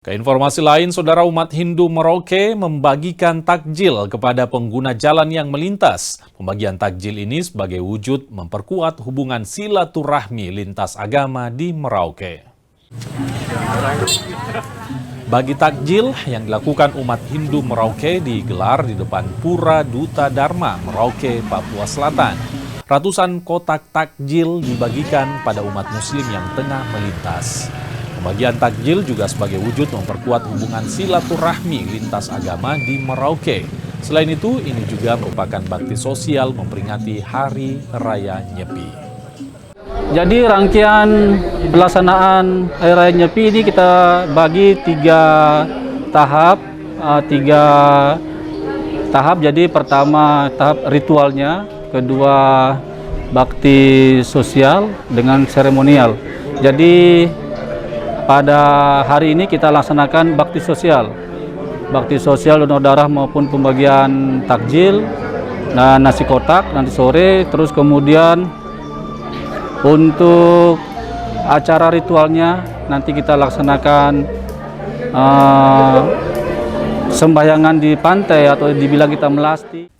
Ke informasi lain, saudara, umat Hindu Merauke membagikan takjil kepada pengguna jalan yang melintas. Pembagian takjil ini sebagai wujud memperkuat hubungan silaturahmi lintas agama di Merauke. Bagi takjil yang dilakukan umat Hindu Merauke digelar di depan Pura Duta Dharma, Merauke, Papua Selatan. Ratusan kotak takjil dibagikan pada umat Muslim yang tengah melintas. Pembagian takjil juga sebagai wujud memperkuat hubungan silaturahmi lintas agama di Merauke. Selain itu, ini juga merupakan bakti sosial memperingati Hari Raya Nyepi. Jadi rangkaian pelaksanaan Hari Raya Nyepi ini kita bagi tiga tahap. Jadi pertama tahap ritualnya, kedua bakti sosial dengan seremonial. Jadi pada hari ini kita laksanakan bakti sosial donor darah maupun pembagian takjil, nasi kotak nanti sore. Terus kemudian untuk acara ritualnya nanti kita laksanakan sembahyangan di pantai atau dibilang kita melasti.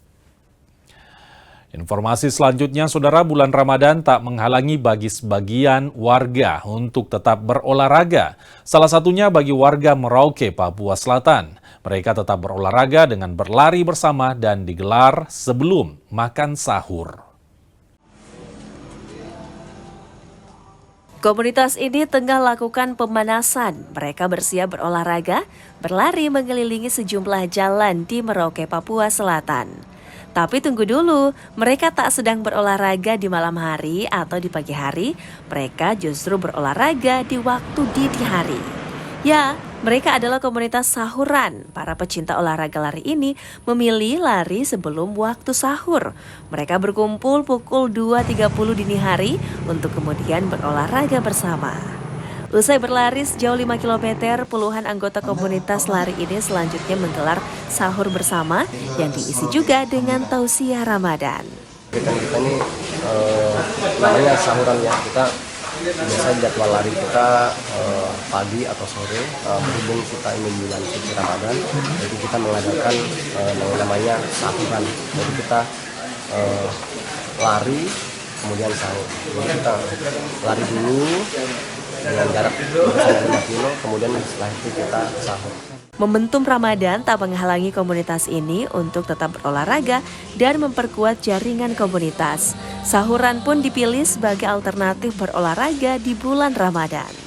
Informasi selanjutnya, saudara, bulan Ramadan tak menghalangi bagi sebagian warga untuk tetap berolahraga. Salah satunya bagi warga Merauke, Papua Selatan. Mereka tetap berolahraga dengan berlari bersama dan digelar sebelum makan sahur. Komunitas ini tengah lakukan pemanasan. Mereka bersiap berolahraga, berlari mengelilingi sejumlah jalan di Merauke, Papua Selatan. Tapi tunggu dulu, mereka tak sedang berolahraga di malam hari atau di pagi hari, mereka justru berolahraga di waktu dini hari. Ya, mereka adalah komunitas sahuran. Para pecinta olahraga lari ini memilih lari sebelum waktu sahur. Mereka berkumpul pukul 2.30 dini hari untuk kemudian berolahraga bersama. Usai berlari sejauh 5 km, puluhan anggota komunitas lari ini selanjutnya menggelar sahur bersama yang diisi juga dengan tausiah Ramadan. Kita ini namanya sahuran ya. Kita biasa jadwal lari kita pagi atau sore, berhubung kita ingin bulan suci Ramadan, jadi kita mengadakan namanya sahuran. Jadi kita lari kemudian sahur. Jadi kita lari dulu dengan jarak 5 kilo, kemudian setelah itu kita sahur. Momentum Ramadan tak menghalangi komunitas ini untuk tetap berolahraga dan memperkuat jaringan komunitas. Sahuran pun dipilih sebagai alternatif berolahraga di bulan Ramadan.